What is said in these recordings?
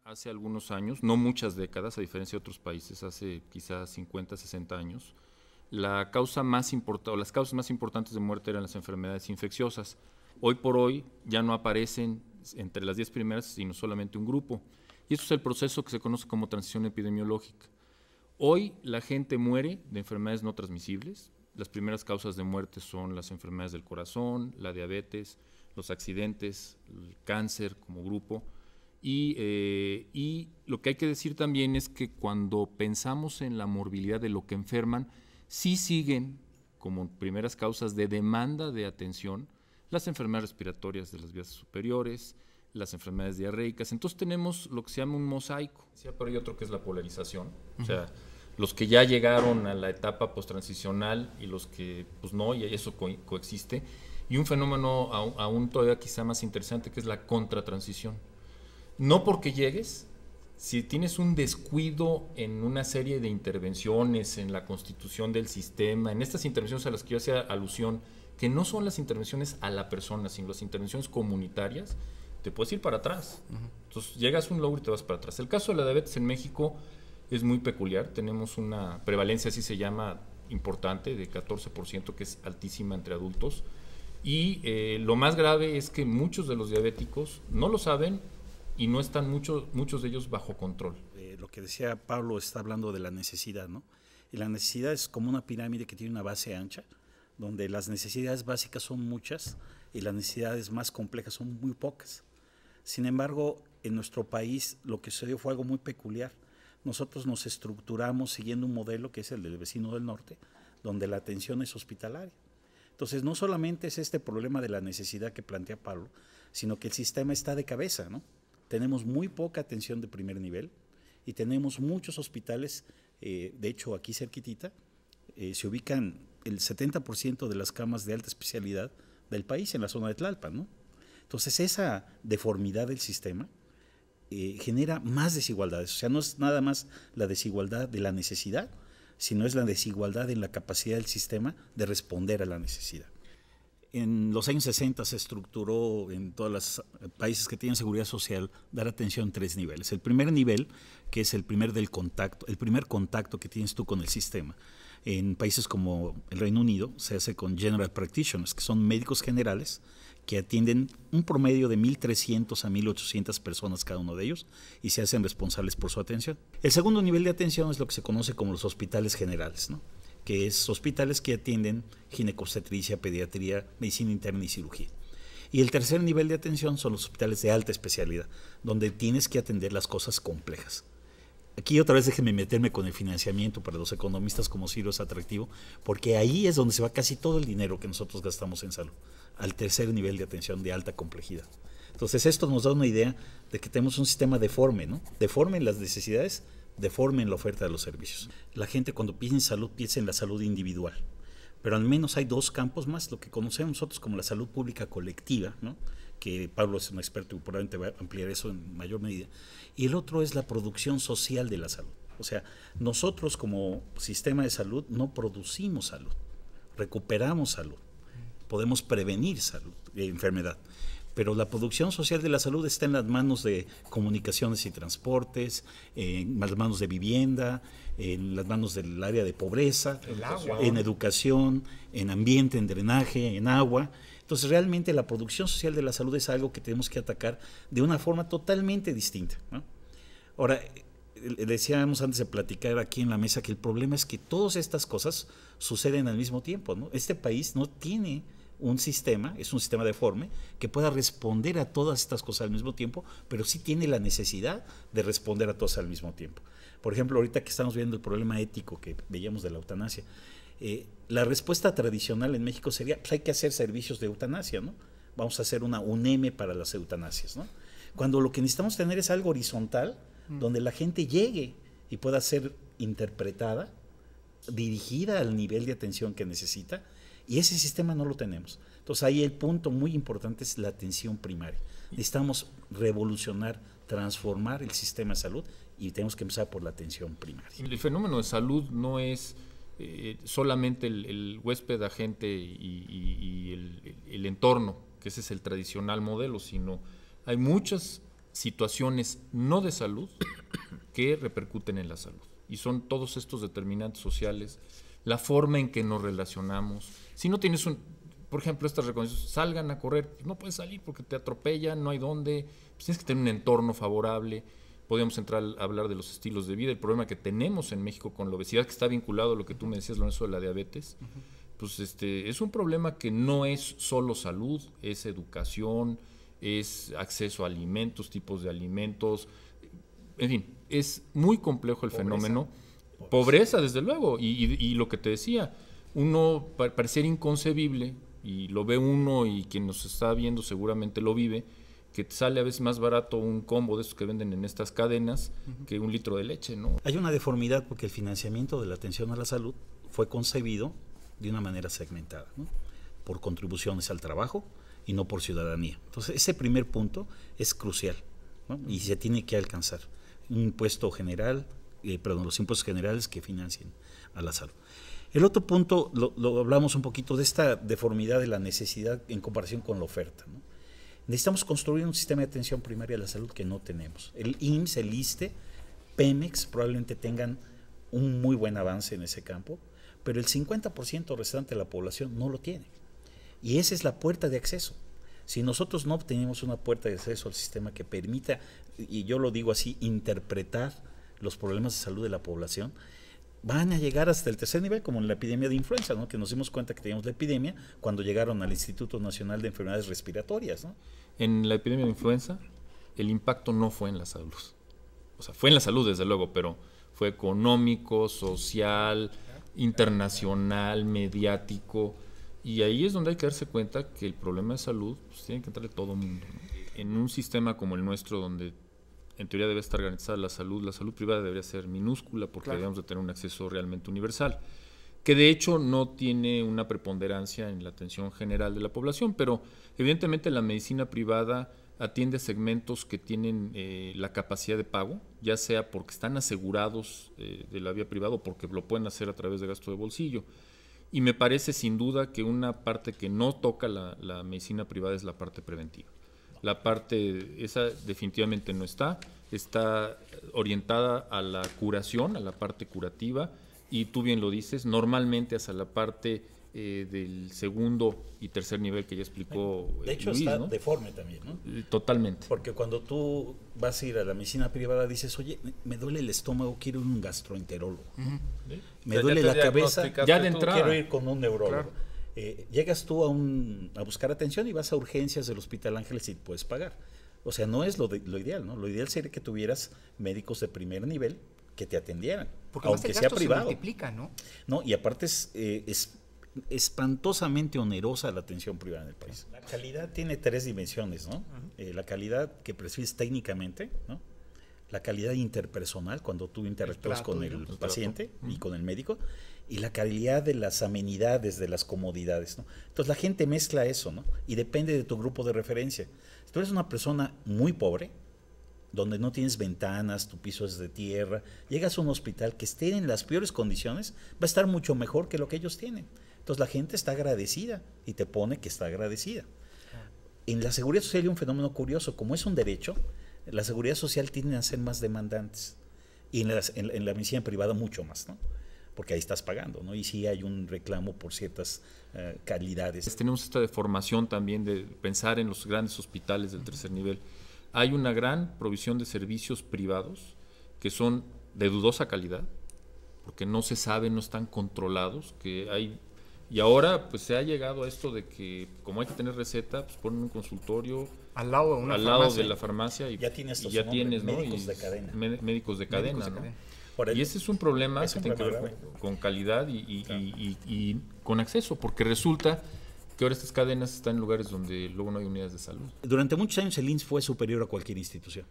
Hace algunos años, no muchas décadas, a diferencia de otros países, hace quizás 50, 60 años, la causa más o las causas más importantes de muerte eran las enfermedades infecciosas. Hoy por hoy ya no aparecen entre las 10 primeras, sino solamente un grupo. Y eso es el proceso que se conoce como transición epidemiológica. Hoy la gente muere de enfermedades no transmisibles. Las primeras causas de muerte son las enfermedades del corazón, la diabetes, los accidentes, el cáncer como grupo. Y lo que hay que decir también es que cuando pensamos en la morbilidad de lo que enferman, sí siguen como primeras causas de demanda de atención las enfermedades respiratorias de las vías superiores, las enfermedades diarreicas. Entonces tenemos lo que se llama un mosaico, pero hay otro que es la polarización. O sea, los que ya llegaron a la etapa posttransicional y los que pues no, y eso coexiste. Y un fenómeno aún todavía quizá más interesante que es la contratransición. No porque llegues, si tienes un descuido en una serie de intervenciones, en la constitución del sistema, en estas intervenciones a las que yo hacía alusión, que no son las intervenciones a la persona, sino las intervenciones comunitarias, te puedes ir para atrás. Entonces llegas a un logro y te vas para atrás. El caso de la diabetes en México es muy peculiar. Tenemos una prevalencia, así se llama, importante, de 14%, que es altísima entre adultos. Y lo más grave es que muchos de los diabéticos no lo saben y no están muchos de ellos bajo control. Lo que decía Pablo está hablando de la necesidad, ¿no? Y la necesidad es como una pirámide que tiene una base ancha, donde las necesidades básicas son muchas y las necesidades más complejas son muy pocas. Sin embargo, en nuestro país lo que sucedió fue algo muy peculiar. Nosotros nos estructuramos siguiendo un modelo que es el del vecino del norte, donde la atención es hospitalaria. Entonces, no solamente es este problema de la necesidad que plantea Pablo, sino que el sistema está de cabeza, ¿no? Tenemos muy poca atención de primer nivel y tenemos muchos hospitales, de hecho aquí cerquitita, se ubican el 70% de las camas de alta especialidad del país en la zona de Tlalpan, ¿no? Entonces esa deformidad del sistema genera más desigualdades, o sea, no es nada más la desigualdad de la necesidad, sino es la desigualdad en la capacidad del sistema de responder a la necesidad. En los años 60 se estructuró en todos los países que tienen seguridad social dar atención en 3 niveles. El primer nivel, que es el primer contacto que tienes tú con el sistema. En países como el Reino Unido se hace con general practitioners, que son médicos generales que atienden un promedio de 1.300 a 1.800 personas cada uno de ellos y se hacen responsables por su atención. El segundo nivel de atención es lo que se conoce como los hospitales generales, ¿no? Que es hospitales que atienden ginecobstetricia, pediatría, medicina interna y cirugía. Y el tercer nivel de atención son los hospitales de alta especialidad, donde tienes que atender las cosas complejas. Aquí otra vez déjenme meterme con el financiamiento para los economistas, como Ciro es atractivo, porque ahí es donde se va casi todo el dinero que nosotros gastamos en salud, al tercer nivel de atención de alta complejidad. Entonces esto nos da una idea de que tenemos un sistema deforme, ¿no? Deforme en las necesidades, deforme en la oferta de los servicios. La gente cuando piensa en salud piensa en la salud individual, pero al menos hay 2 campos más, lo que conocemos nosotros como la salud pública colectiva, ¿no? Que Pablo es un experto y probablemente va a ampliar eso en mayor medida, y el otro es la producción social de la salud. O sea, nosotros como sistema de salud no producimos salud, recuperamos salud, podemos prevenir salud, enfermedad. Pero la producción social de la salud está en las manos de comunicaciones y transportes, en las manos de vivienda, en las manos del área de pobreza, en educación, en ambiente, en drenaje, en agua. Entonces realmente la producción social de la salud es algo que tenemos que atacar de una forma totalmente distinta, ¿no? Ahora, decíamos antes de platicar aquí en la mesa que el problema es que todas estas cosas suceden al mismo tiempo, ¿no? Este país no tiene un sistema, es un sistema deforme, que pueda responder a todas estas cosas al mismo tiempo, pero sí tiene la necesidad de responder a todas al mismo tiempo. Por ejemplo, ahorita que estamos viendo el problema ético que veíamos de la eutanasia, la respuesta tradicional en México sería, pues hay que hacer servicios de eutanasia, ¿no? Vamos a hacer una UNEM para las eutanasias, ¿no? Cuando lo que necesitamos tener es algo horizontal, donde la gente llegue y pueda ser interpretada, dirigida al nivel de atención que necesita, y ese sistema no lo tenemos. Entonces ahí el punto muy importante es la atención primaria. Necesitamos revolucionar, transformar el sistema de salud y tenemos que empezar por la atención primaria. El fenómeno de salud no es solamente el huésped, agente y el entorno, que ese es el tradicional modelo, sino hay muchas situaciones no de salud que repercuten en la salud. Y son todos estos determinantes sociales, la forma en que nos relacionamos. Si no tienes por ejemplo, estas recomendaciones, salgan a correr, pues no puedes salir porque te atropellan, no hay dónde, pues tienes que tener un entorno favorable. Podríamos entrar a hablar de los estilos de vida, el problema que tenemos en México con la obesidad, que está vinculado a lo que tú me decías, Lorenzo, de la diabetes. Pues es un problema que no es solo salud, es educación, es acceso a alimentos, tipos de alimentos, en fin, es muy complejo el fenómeno. Pobreza, desde luego, y lo que te decía, uno pareciera inconcebible, y lo ve uno y quien nos está viendo seguramente lo vive, que te sale a veces más barato un combo de estos que venden en estas cadenas que un litro de leche, ¿no? Hay una deformidad porque el financiamiento de la atención a la salud fue concebido de una manera segmentada, ¿no? Por contribuciones al trabajo y no por ciudadanía. Entonces, ese primer punto es crucial, ¿no? Y se tiene que alcanzar un impuesto general, los impuestos generales que financien a la salud. El otro punto, lo hablamos un poquito de esta deformidad de la necesidad en comparación con la oferta, ¿no? Necesitamos construir un sistema de atención primaria a la salud que no tenemos. El IMSS, el ISSSTE, Pemex probablemente tengan un muy buen avance en ese campo, pero el 50% restante de la población no lo tiene. Y esa es la puerta de acceso. Si nosotros no obtenemos una puerta de acceso al sistema que permita, y yo lo digo así, interpretar los problemas de salud de la población, van a llegar hasta el tercer nivel, como en la epidemia de influenza, ¿no? Que nos dimos cuenta que teníamos la epidemia cuando llegaron al Instituto Nacional de Enfermedades Respiratorias, ¿no? En la epidemia de influenza, el impacto no fue en la salud. O sea, fue en la salud, desde luego, pero fue económico, social, internacional, mediático. Y ahí es donde hay que darse cuenta que el problema de salud pues, tiene que entrarle todo el mundo, ¿no? En un sistema como el nuestro, donde en teoría debe estar garantizada la salud privada debería ser minúscula porque debemos de tener un acceso realmente universal, que de hecho no tiene una preponderancia en la atención general de la población, pero evidentemente la medicina privada atiende a segmentos que tienen la capacidad de pago, ya sea porque están asegurados de la vía privada o porque lo pueden hacer a través de gasto de bolsillo. Y me parece sin duda que una parte que no toca la medicina privada es la parte preventiva. La parte, esa definitivamente no está orientada a la curación, a la parte curativa, y tú bien lo dices, normalmente hacia la parte del segundo y tercer nivel que ya explicó De hecho, Luis, está ¿no? deforme también, ¿no? Totalmente. Porque cuando tú vas a ir a la medicina privada dices, oye, me duele el estómago, quiero ir a un gastroenterólogo. ¿Sí? Me duele la cabeza, ya de entrada. quiero ir con un neurólogo. Claro. Llegas tú a buscar atención y vas a urgencias del Hospital Ángeles y puedes pagar. O sea, no es lo ideal, ¿no? Lo ideal sería que tuvieras médicos de primer nivel que te atendieran, porque aunque sea privado. Se multiplica, ¿no? No, y aparte es espantosamente onerosa la atención privada en el país. La calidad tiene tres dimensiones, ¿no? La calidad que percibes técnicamente, ¿no? La calidad interpersonal cuando tú interactúas con el paciente y con el médico, y la calidad de las amenidades, de las comodidades, ¿no? Entonces la gente mezcla eso, ¿no? Y depende de tu grupo de referencia. Si tú eres una persona muy pobre, donde no tienes ventanas, tu piso es de tierra, llegas a un hospital que esté en las peores condiciones, va a estar mucho mejor que lo que ellos tienen. Entonces la gente está agradecida y te pone que está agradecida. En la seguridad social hay un fenómeno curioso, como es un derecho, la seguridad social tiende a ser más demandantes y en la medicina privada mucho más, ¿no? Porque ahí estás pagando, ¿no? Y sí hay un reclamo por ciertas calidades. Tenemos esta deformación también de pensar en los grandes hospitales del tercer nivel. Hay una gran provisión de servicios privados que son de dudosa calidad, porque no se sabe, no están controlados, que hay. Y ahora pues se ha llegado a esto de que como hay que tener receta, pues ponen un consultorio al lado de la farmacia y ya tienes, y ya tienes, ¿no? Médicos de cadena. Médicos de cadena, ¿no? Y ese es un problema que tiene que ver con calidad y con acceso, porque resulta que ahora estas cadenas están en lugares donde luego no hay unidades de salud. Durante muchos años el IMSS fue superior a cualquier institución.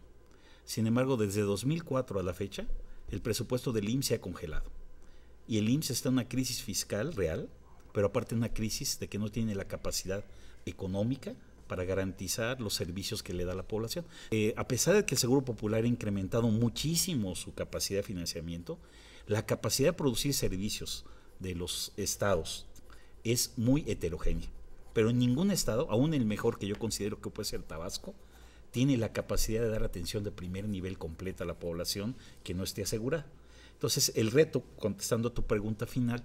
Sin embargo, desde 2004 a la fecha, el presupuesto del IMSS se ha congelado. Y el IMSS está en una crisis fiscal real, pero aparte una crisis de que no tiene la capacidad económica para garantizar los servicios que le da a la población. A pesar de que el Seguro Popular ha incrementado muchísimo su capacidad de financiamiento, la capacidad de producir servicios de los estados es muy heterogénea. Pero en ningún estado, aún el mejor que yo considero que puede ser Tabasco, tiene la capacidad de dar atención de primer nivel completa a la población que no esté asegurada. Entonces, el reto, contestando a tu pregunta final,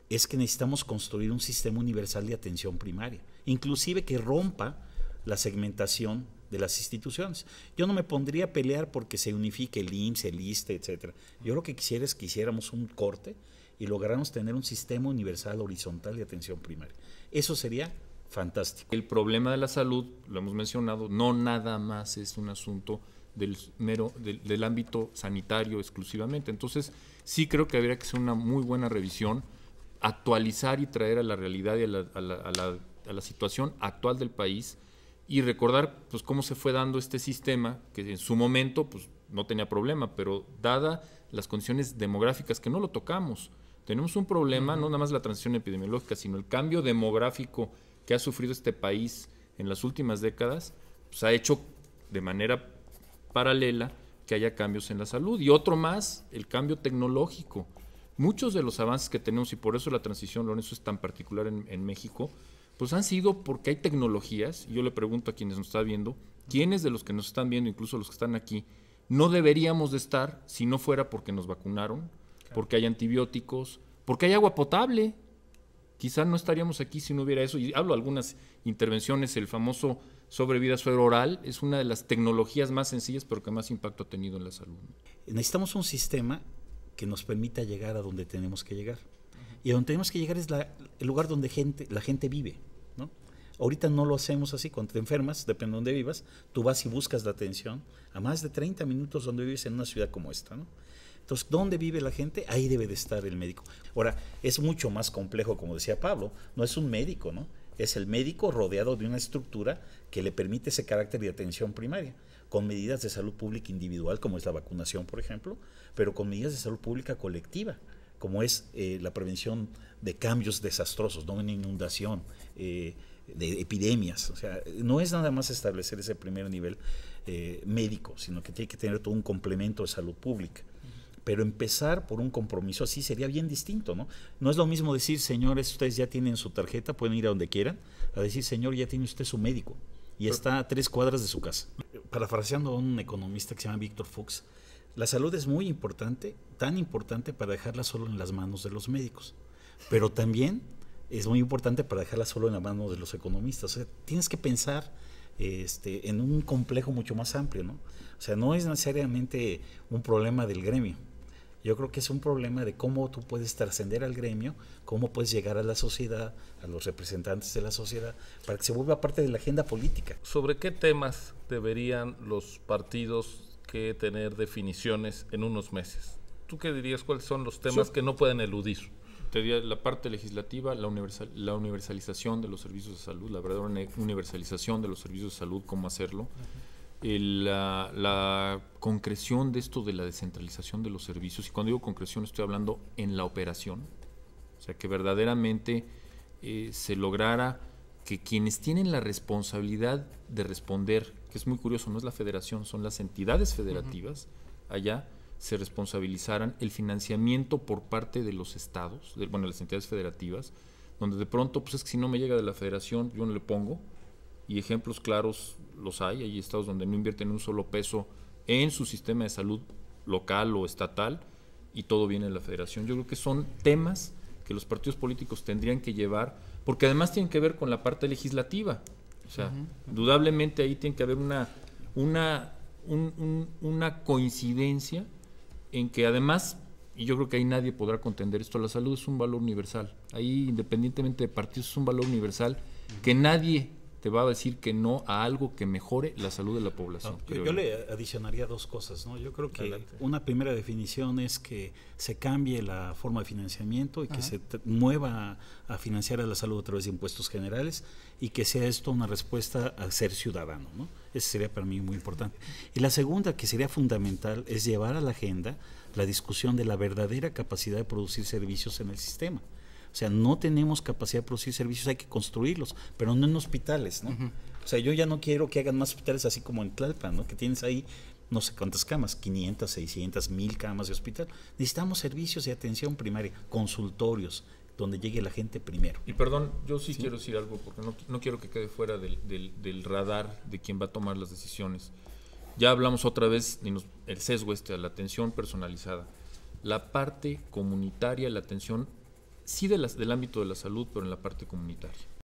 es que necesitamos construir un sistema universal de atención primaria, inclusive que rompa la segmentación de las instituciones. Yo no me pondría a pelear porque se unifique el IMSS, el ISSSTE, etcétera. Yo lo que quisiera es que hiciéramos un corte y lográramos tener un sistema universal horizontal de atención primaria. Eso sería fantástico. El problema de la salud, lo hemos mencionado, no nada más es un asunto del ámbito sanitario exclusivamente. Entonces, sí creo que habría que hacer una muy buena revisión, actualizar y traer a la realidad y a la situación actual del país y recordar pues cómo se fue dando este sistema, que en su momento pues no tenía problema, pero dada las condiciones demográficas que no lo tocamos, tenemos un problema, no nada más la transición epidemiológica, sino el cambio demográfico que ha sufrido este país en las últimas décadas, pues ha hecho de manera paralela que haya cambios en la salud. Y otro más, el cambio tecnológico. Muchos de los avances que tenemos, y por eso la transición, Lorenzo, es tan particular en México, pues han sido porque hay tecnologías, y yo le pregunto a quienes nos están viendo, ¿quiénes de los que nos están viendo, incluso los que están aquí, no deberíamos de estar si no fuera porque nos vacunaron, porque hay antibióticos, porque hay agua potable? Quizá no estaríamos aquí si no hubiera eso, y hablo de algunas intervenciones, el famoso sobrevida suero oral es una de las tecnologías más sencillas pero que más impacto ha tenido en la salud. Necesitamos un sistema que nos permita llegar a donde tenemos que llegar. Y a donde tenemos que llegar es el lugar donde la gente vive, ¿no? Ahorita no lo hacemos así. Cuando te enfermas, depende de dónde vivas, tú vas y buscas la atención a más de 30 minutos donde vives en una ciudad como esta, ¿no? Entonces, ¿dónde vive la gente? Ahí debe de estar el médico. Ahora, es mucho más complejo, como decía Pablo, no es un médico, ¿no? Es el médico rodeado de una estructura que le permite ese carácter de atención primaria, con medidas de salud pública individual, como es la vacunación, por ejemplo, pero con medidas de salud pública colectiva, como es la prevención de cambios desastrosos, no una inundación, de epidemias. O sea, no es nada más establecer ese primer nivel médico, sino que tiene que tener todo un complemento de salud pública. Pero empezar por un compromiso así sería bien distinto, ¿no? No es lo mismo decir, señores, ustedes ya tienen su tarjeta, pueden ir a donde quieran, a decir, señor, ya tiene usted su médico y está a 3 cuadras de su casa. Parafraseando a un economista que se llama Víctor Fuchs, la salud es muy importante, tan importante para dejarla solo en las manos de los médicos, pero también es muy importante para dejarla solo en las manos de los economistas. O sea, tienes que pensar en un complejo mucho más amplio, ¿no? O sea, no es necesariamente un problema del gremio. Yo creo que es un problema de cómo tú puedes trascender al gremio, cómo puedes llegar a la sociedad, a los representantes de la sociedad, para que se vuelva parte de la agenda política. ¿Sobre qué temas deberían los partidos que tener definiciones en unos meses? ¿Tú qué dirías? ¿Cuáles son los temas que no pueden eludir? Te diría la parte legislativa, la universalización de los servicios de salud, la verdadera universalización de los servicios de salud, cómo hacerlo. La concreción de esto de la descentralización de los servicios, y cuando digo concreción estoy hablando en la operación, o sea, que verdaderamente se lograra que quienes tienen la responsabilidad de responder, que es muy curioso, no es la federación, son las entidades federativas, allá se responsabilizaran el financiamiento por parte de los estados, las entidades federativas, donde de pronto, pues es que si no me llega de la federación, yo no le pongo, y ejemplos claros los hay estados donde no invierten un solo peso en su sistema de salud local o estatal, y todo viene de la federación. Yo creo que son temas que los partidos políticos tendrían que llevar, porque además tienen que ver con la parte legislativa. O sea, indudablemente ahí tiene que haber una coincidencia en que además, y yo creo que ahí nadie podrá contender esto, la salud es un valor universal. Ahí, independientemente de partidos, es un valor universal que nadie te va a decir que no a algo que mejore la salud de la población. Yo le adicionaría 2 cosas, ¿no? Yo creo que una primera definición es que se cambie la forma de financiamiento y que se mueva a financiar a la salud a través de impuestos generales, y que sea esto una respuesta a ser ciudadano, ¿no? Eso sería para mí muy importante. Y la segunda, que sería fundamental, es llevar a la agenda la discusión de la verdadera capacidad de producir servicios en el sistema. O sea, no tenemos capacidad de producir servicios, hay que construirlos, pero no en hospitales, ¿no? O sea, yo ya no quiero que hagan más hospitales así como en Tlalpan, ¿no? Que tienes ahí no sé cuántas camas, 500, 600, 1000 camas de hospital. Necesitamos servicios de atención primaria, consultorios, donde llegue la gente primero. Y perdón, yo sí quiero decir algo, porque no quiero que quede fuera del radar de quien va a tomar las decisiones. Ya hablamos otra vez el sesgo a la atención personalizada. La parte comunitaria, la atención, sí del ámbito de la salud, pero en la parte comunitaria.